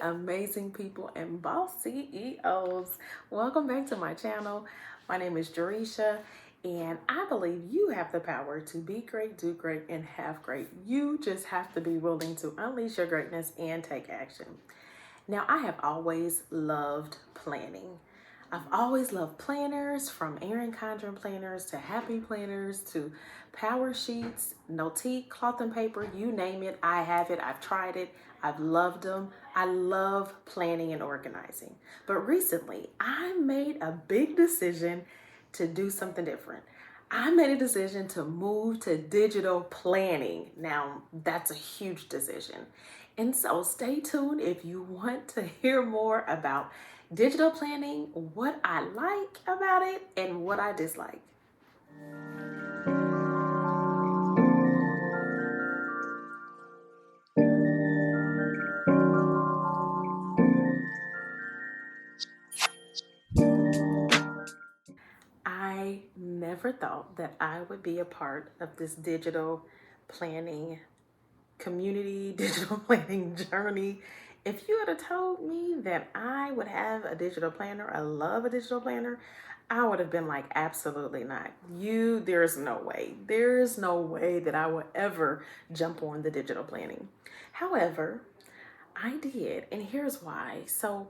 amazing people and boss CEOs. Welcome back to my channel. My name is Jaresha, and I believe you have the power to be great, do great, and have great. You just have to be willing to unleash your greatness and take action. Now, I have always loved planning. I've always loved planners, from Erin Condren planners to happy planners to power sheets, Notique, cloth and paper, you name it, I have it, I've tried it, I've loved them. I love planning and organizing. But recently, I made a big decision to do something different. I made a decision to move to digital planning. Now, that's a huge decision. And so stay tuned if you want to hear more about digital planning, what I like about it, and what I dislike. I never thought that I would be a part of this digital planning community, digital planning journey. If you had told me that I would have a digital planner, I love a digital planner, I would have been like, absolutely not. There's no way. There's no way that I would ever jump on the digital planning. However, I did, and here's why. So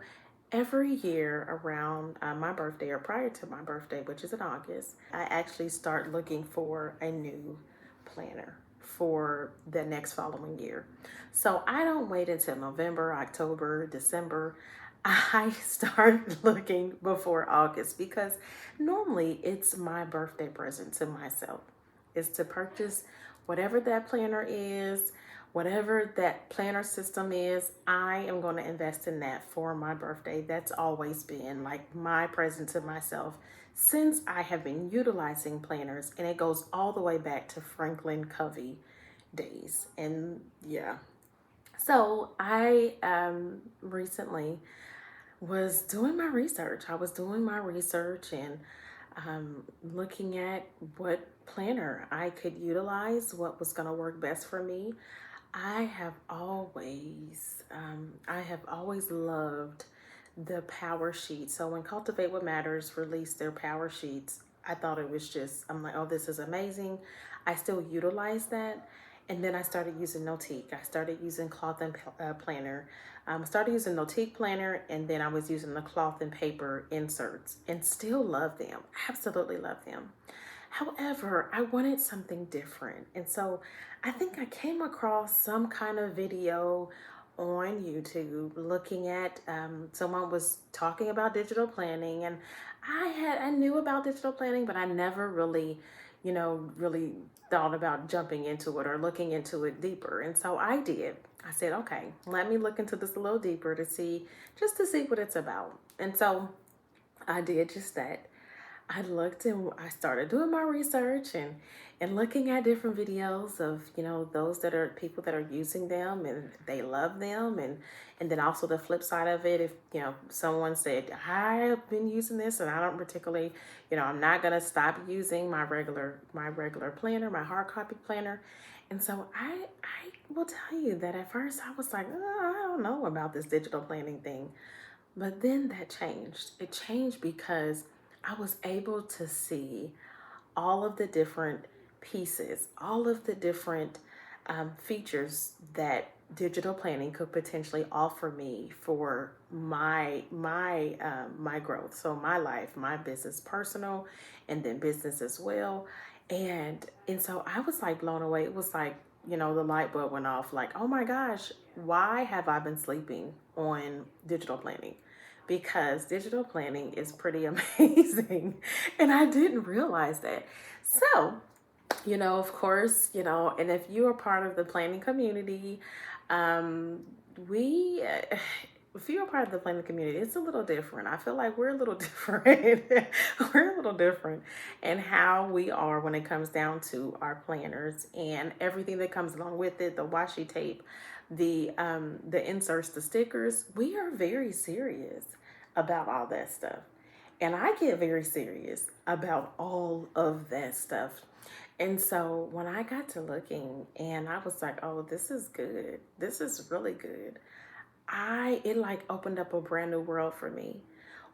every year around my birthday, or prior to my birthday, which is in August, I actually start looking for a new planner for the next following year. So I don't wait until November, October, December. I start looking before August, because normally it's my birthday present to myself, is to purchase whatever that planner is, whatever that planner system is. I am going to invest in that for my birthday. That's always been like my present to myself since I have been utilizing planners, and it goes all the way back to Franklin Covey days. And yeah, so I recently was doing my research. I was doing my research and looking at what planner I could utilize, what was going to work best for me. I have always loved the power sheet. So when Cultivate What Matters released their power sheets, I thought it was just, I'm like, oh, this is amazing. I still utilize that. And then I started using Notique. I started using cloth and planner. Started using Notique planner, and then I was using the cloth and paper inserts, and still love them. Absolutely love them. However, I wanted something different. And so I think I came across some kind of video on YouTube looking at someone was talking about digital planning, and I knew about digital planning, but I never really, really thought about jumping into it or looking into it deeper. And so I did. I said, okay, let me look into this a little deeper to see what it's about. And so I did just that. I looked and I started doing my research and looking at different videos of, those that are people that are using them and they love them. And then also the flip side of it, if, someone said, I've been using this and I don't particularly, I'm not going to stop using my regular planner, my hard copy planner. And so I will tell you that at first I was like, oh, I don't know about this digital planning thing. But then that changed. It changed because I was able to see all of the different pieces, all of the different features that digital planning could potentially offer me for my growth. So my life, my business, personal, and then business as well. And so I was like blown away. It was like, the light bulb went off. Like, oh my gosh, why have I been sleeping on digital planning? Because digital planning is pretty amazing. And I didn't realize that. So, of course, and if you are part of the planning community, we, if you're a part of the planning community, it's a little different. I feel like we're a little different. We're a little different in how we are when it comes down to our planners and everything that comes along with it, the washi tape, the inserts, the stickers. We are very serious about all that stuff. And I get very serious about all of that stuff. And so when I got to looking and I was like, oh, this is good. This is really good. it like opened up a brand new world for me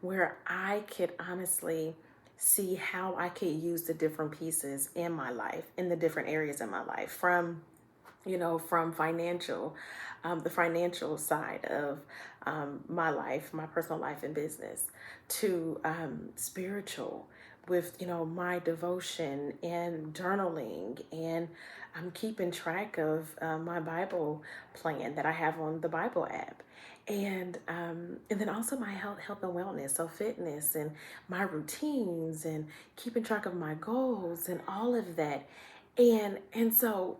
where I could honestly see how I could use the different pieces in my life, in the different areas in my life, from from the financial side of my life, my personal life and business, to spiritual with, my devotion and journaling, and I'm keeping track of my Bible plan that I have on the Bible app. And then also my health and wellness, so fitness and my routines and keeping track of my goals and all of that. And so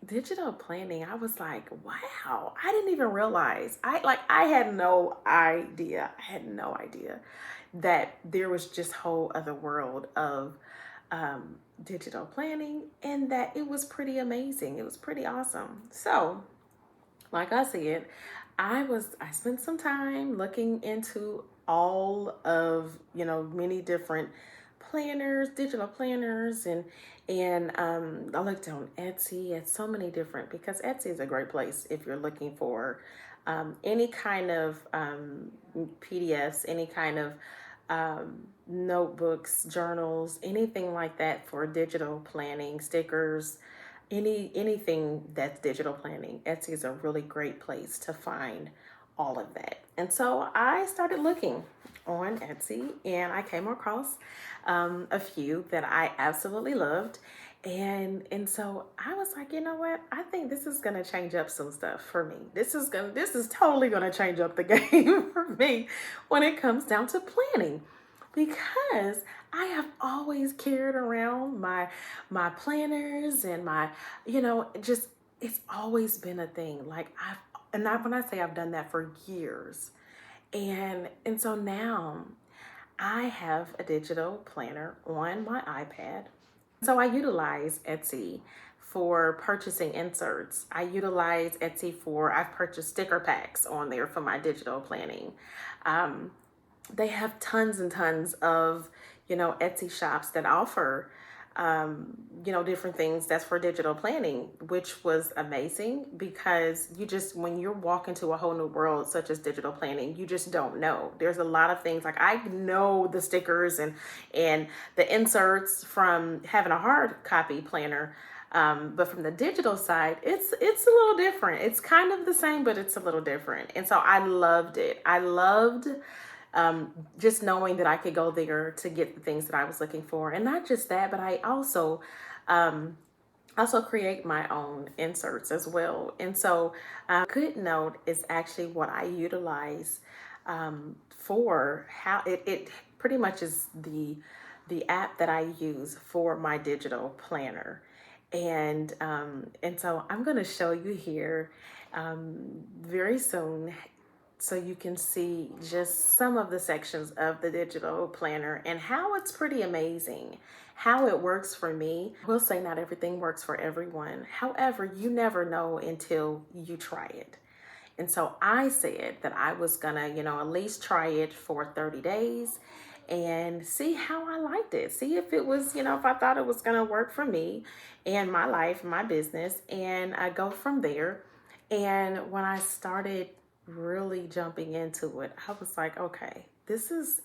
digital planning, I was like, wow, I didn't even realize. I had no idea. I had no idea that there was just whole other world of digital planning, and that it was pretty amazing. It was pretty awesome. So, like I said, I spent some time looking into all of, many different planners, digital planners, and I looked on Etsy at so many different, because Etsy is a great place if you're looking for any kind of PDFs, any kind of notebooks, journals, anything like that for digital planning, stickers, anything that's digital planning. Etsy is a really great place to find all of that. And so I started looking on Etsy, and I came across a few that I absolutely loved. And so I was like, you know what? I think this is gonna change up some stuff for me. This is totally gonna change up the game for me when it comes down to planning, because I have always carried around my planners and my, just, it's always been a thing. When I say I've done that for years, and so now I have a digital planner on my iPad. So I utilize Etsy for purchasing inserts. I've purchased sticker packs on there for my digital planning. They have tons and tons of, Etsy shops that offer, different things that's for digital planning, which was amazing, because when you're walking to a whole new world, such as digital planning, you just don't know. There's a lot of things, like I know the stickers and the inserts from having a hard copy planner. But from the digital side, it's a little different. It's kind of the same, but it's a little different. And so I loved it. I loved just knowing that I could go there to get the things that I was looking for. And not just that, but I also create my own inserts as well. And so Goodnote is actually what I utilize for how it pretty much is the app that I use for my digital planner. And so I'm going to show you here very soon, so you can see just some of the sections of the digital planner and how it's pretty amazing, how it works for me. We'll say not everything works for everyone. However, you never know until you try it. And so I said that I was gonna, at least try it for 30 days and see how I liked it. See if it was, if I thought it was gonna work for me and my life, my business, and I go from there. And when I started really jumping into it, I was like, okay, this is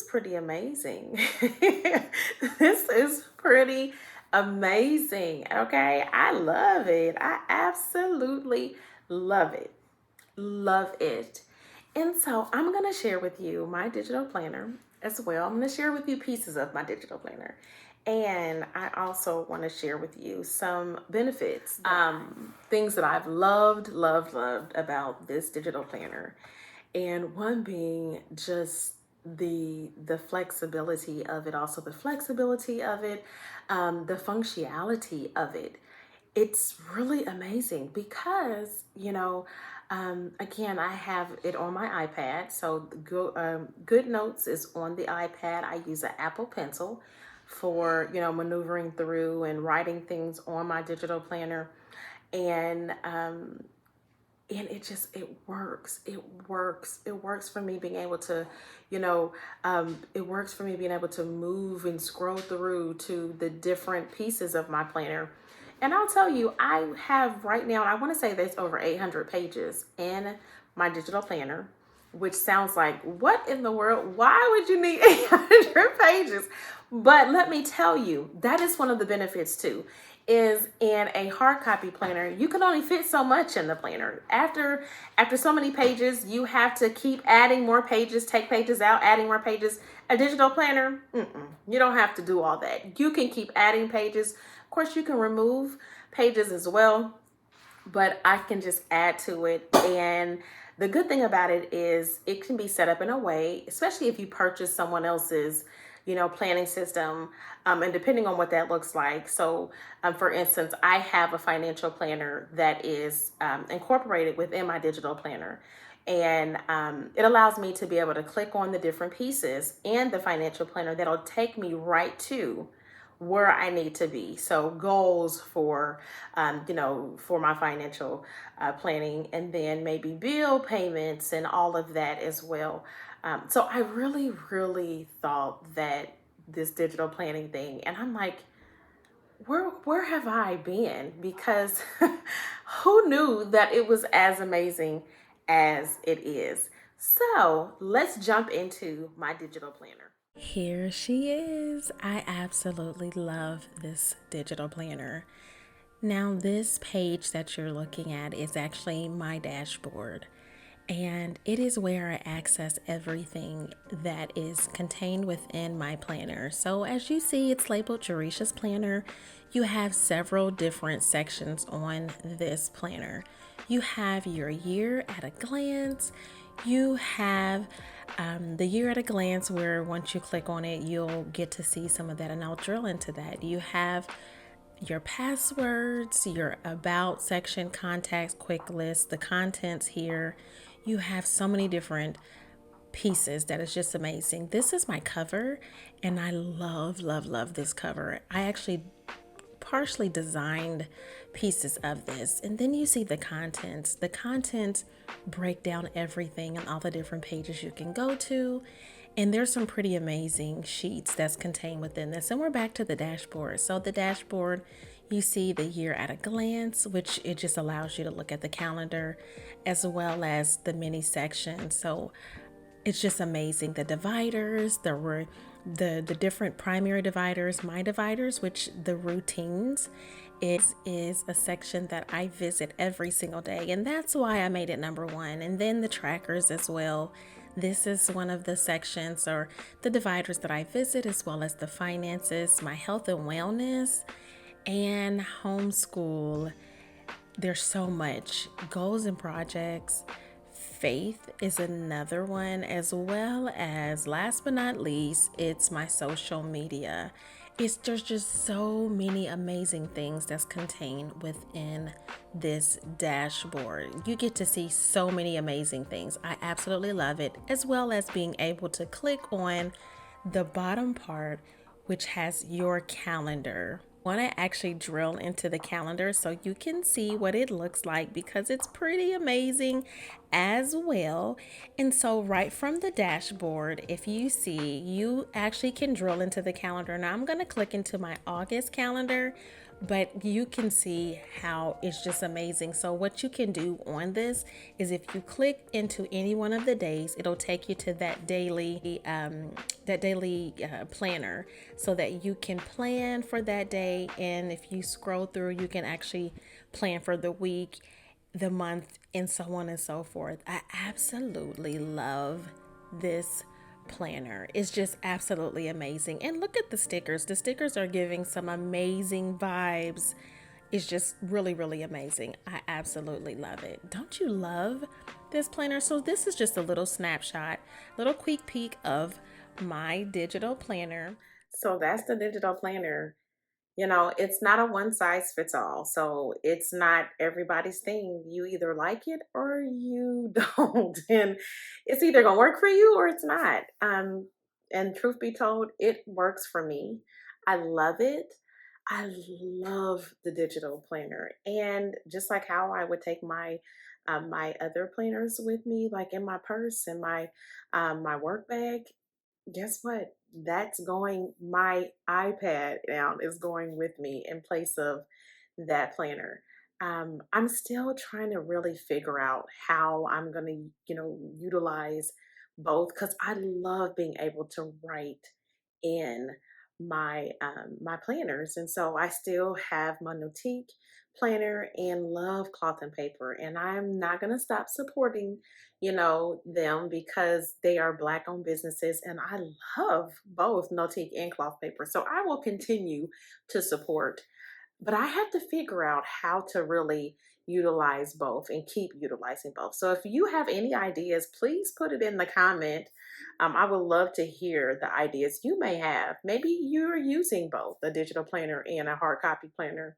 pretty amazing. This is pretty amazing. Okay, I love it. I absolutely love it. Love it. And so I'm going to share with you my digital planner as well. I'm going to share with you pieces of my digital planner. And I also want to share with you some benefits, things that I've loved about this digital planner. And one being just the flexibility of it, also the flexibility of it, the functionality of it. It's really amazing because, again, I have it on my iPad. So Goodnotes is on the iPad. I use an Apple Pencil for, maneuvering through and writing things on my digital planner. And it works. It works for me being able to, it works for me being able to move and scroll through to the different pieces of my planner And I'll tell you, I have right now, I want to say there's over 800 pages in my digital planner, which sounds like, what in the world? Why would you need 800 pages? But let me tell you, that is one of the benefits too. Is in a hard copy planner, you can only fit so much in the planner. After so many pages, you have to keep adding more pages, take pages out, adding more pages. A digital planner, you don't have to do all that. You can keep adding pages. Of course, you can remove pages as well, but I can just add to it. And the good thing about it is it can be set up in a way, especially if you purchase someone else's, planning system, and depending on what that looks like. So, for instance, I have a financial planner that is incorporated within my digital planner. And it allows me to be able to click on the different pieces in the financial planner that'll take me right to where I need to be. So goals for my financial planning, and then maybe bill payments and all of that as well. So I really, really thought that this digital planning thing, and I'm like, where have I been? Because who knew that it was as amazing as it is? So let's jump into my digital planner. Here she is. I absolutely love this digital planner. Now, this page that you're looking at is actually my dashboard, and it is where I access everything that is contained within my planner. So, as you see, it's labeled Jaresha's Planner. You have several different sections on this planner. You have your year at a glance. You have the year at a glance, where once you click on it, you'll get to see some of that, and I'll drill into that. You have your passwords, your about section, contacts, quick list, the contents here. You have so many different pieces that is just amazing. This is my cover, and I love, love, love this cover. I actually partially designed pieces of this. And then you see the contents. The contents break down everything and all the different pages you can go to. And there's some pretty amazing sheets that's contained within this. And we're back to the dashboard. So the dashboard, you see the year at a glance, which it just allows you to look at the calendar as well as the mini section. So it's just amazing. The dividers, there were the different primary dividers, my dividers, which the routines is a section that I visit every single day, and that's why I made it number one. And then the trackers as well. This is one of the sections or the dividers that I visit, as well as the finances, my health and wellness, and homeschool. There's so much. Goals and projects. Faith is another one, as well as, last but not least, it's my social media. There's just so many amazing things that's contained within this dashboard. You get to see so many amazing things. I absolutely love it, as well as being able to click on the bottom part, which has your calendar. Want to actually drill into the calendar so you can see what it looks like, because it's pretty amazing as well. And so right from the dashboard, if you see, you actually can drill into the calendar. Now I'm going to click into my August calendar, but you can see how it's just amazing. So what you can do on this is, if you click into any one of the days, it'll take you to that daily planner, so that you can plan for that day. And if you scroll through, you can actually plan for the week, the month, and so on and so forth. I absolutely love this planner. It's just absolutely amazing. And look at the stickers. The stickers are giving some amazing vibes. It's just really, really amazing. I absolutely love it. Don't you love this planner? So this is just a little snapshot, little quick peek of my digital planner. So that's the digital planner. It's not a one size fits all. So it's not everybody's thing. You either like it or you don't. And it's either going to work for you or it's not. And truth be told, it works for me. I love it. I love the digital planner. And just like how I would take my other planners with me, like in my purse and my work bag, guess what? That's going, my iPad now is going with me in place of that planner. I'm still trying to really figure out how I'm going to, utilize both because I love being able to write in my planners, and so I still have my Notique planner and love cloth and paper, and I'm not going to stop supporting, them because they are Black owned businesses, and I love both Notique and cloth paper, so I will continue to support, but I have to figure out how to really utilize both and keep utilizing both. So if you have any ideas, please put it in the comment. I would love to hear the ideas you may have. Maybe you're using both a digital planner and a hard copy planner.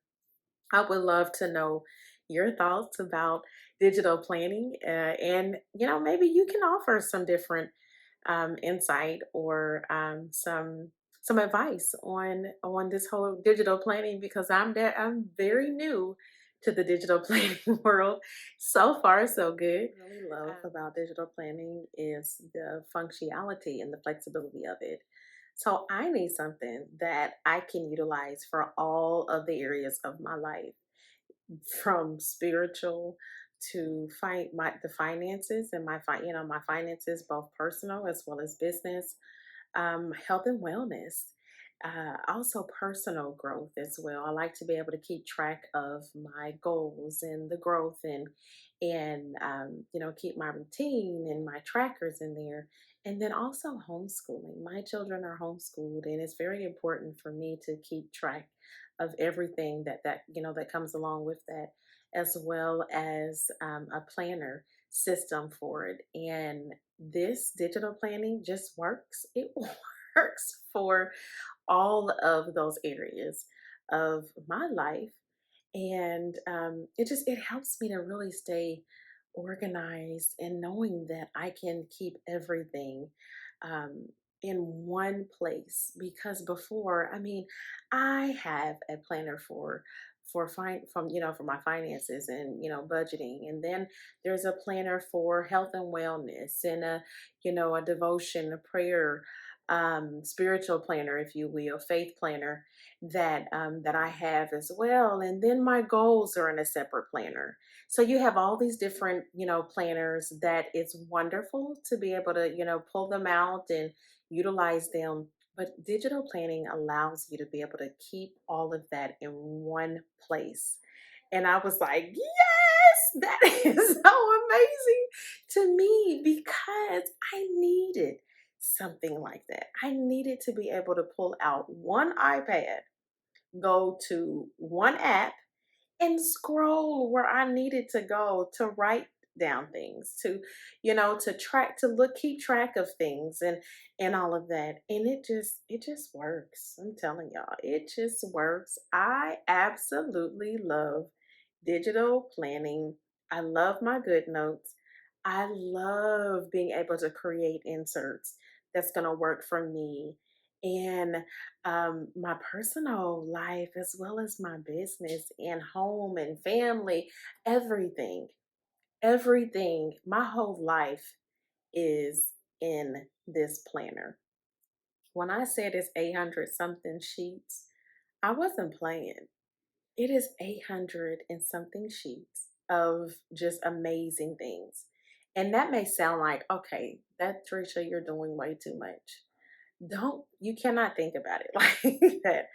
I would love to know your thoughts about digital planning, and maybe you can offer some different insight or some advice on this whole digital planning because I'm very new to the digital planning world. So far, so good. What I really love about digital planning is the functionality and the flexibility of it. So I need something that I can utilize for all of the areas of my life, from spiritual to find the finances and my finances, both personal as well as business, health and wellness, also personal growth as well. I like to be able to keep track of my goals and the growth, and keep my routine and my trackers in there. And then also homeschooling. My children are homeschooled, and it's very important for me to keep track of everything that comes along with that, as well as a planner system for it. And this digital planning just works. It works for all of those areas of my life, and it helps me to really stay organized and knowing that I can keep everything um, in one place. Because before, I mean, I have a planner for my finances and budgeting, and then there's a planner for health and wellness, and a devotion, a prayer, spiritual planner, if you will, faith planner that I have as well. And then my goals are in a separate planner. So you have all these different, planners that it's wonderful to be able to, pull them out and utilize them. But digital planning allows you to be able to keep all of that in one place. And I was like, yes, that is so amazing to me because I needed something like that. I needed to be able to pull out one iPad, go to one app, and scroll where I needed to go to write down things, to keep track of things and all of that. And it just works. I'm telling y'all, it just works. I absolutely love digital planning. I love my Goodnotes. I love being able to create inserts that's going to work for me and my personal life, as well as my business and home and family, everything, everything. My whole life is in this planner. When I said it's 800 something sheets, I wasn't playing. It is 800 and something sheets of just amazing things. And that may sound like, okay, that Jaresha, you're doing way too much. You cannot think about it like that,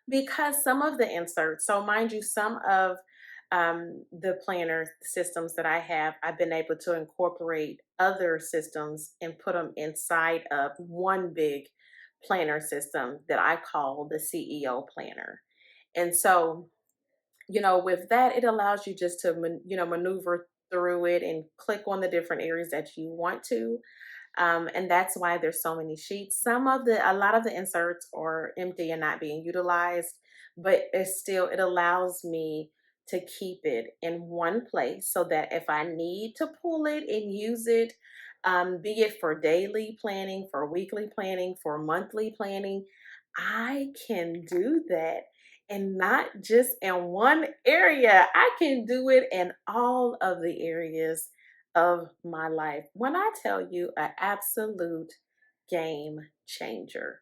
because some of the inserts, so mind you, some of the planner systems that I have, I've been able to incorporate other systems and put them inside of one big planner system that I call the CEO planner. And so, with that, it allows you just to, maneuver through it and click on the different areas that you want to. And that's why there's so many sheets. A lot of the inserts are empty and not being utilized, but it allows me to keep it in one place so that if I need to pull it and use it, be it for daily planning, for weekly planning, for monthly planning, I can do that. And not just in one area, I can do it in all of the areas of my life. When I tell you, an absolute game changer,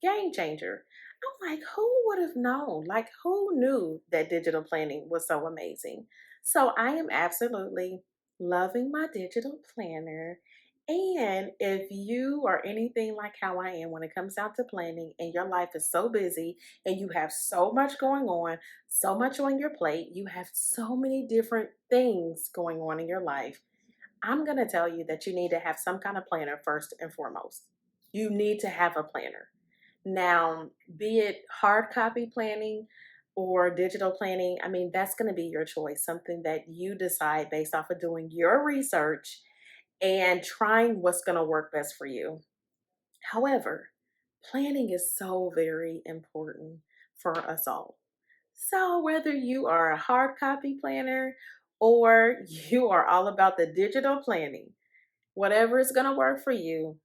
game changer. I'm like, who would have known? Like, who knew that digital planning was so amazing? So I am absolutely loving my digital planner. And if you are anything like how I am when it comes down to planning and your life is so busy and you have so much going on, so much on your plate, you have so many different things going on in your life, I'm going to tell you that you need to have some kind of planner first and foremost. You need to have a planner. Now, be it hard copy planning or digital planning, I mean, that's going to be your choice, something that you decide based off of doing your research and trying what's going to work best for you. However, planning is so very important for us all. So, whether you are a hard copy planner or you are all about the digital planning, whatever is going to work for you,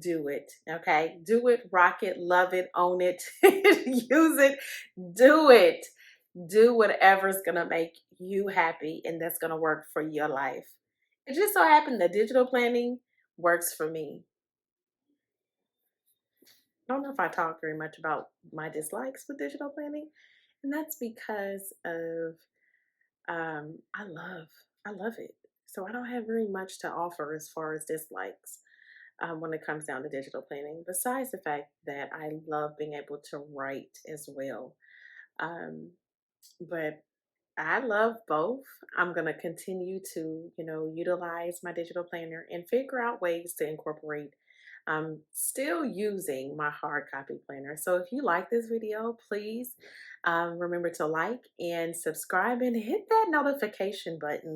do it. Okay. Do it, rock it, love it, own it, use it, do it. Do whatever's going to make you happy and that's going to work for your life. It just so happened that digital planning works for me. I don't know if I talk very much about my dislikes with digital planning, and that's because of I love it. So I don't have very much to offer as far as dislikes when it comes down to digital planning. Besides the fact that I love being able to write as well, but I love both. I'm going to continue to, utilize my digital planner and figure out ways to incorporate. Still using my hard copy planner. So if you like this video, please remember to like and subscribe and hit that notification button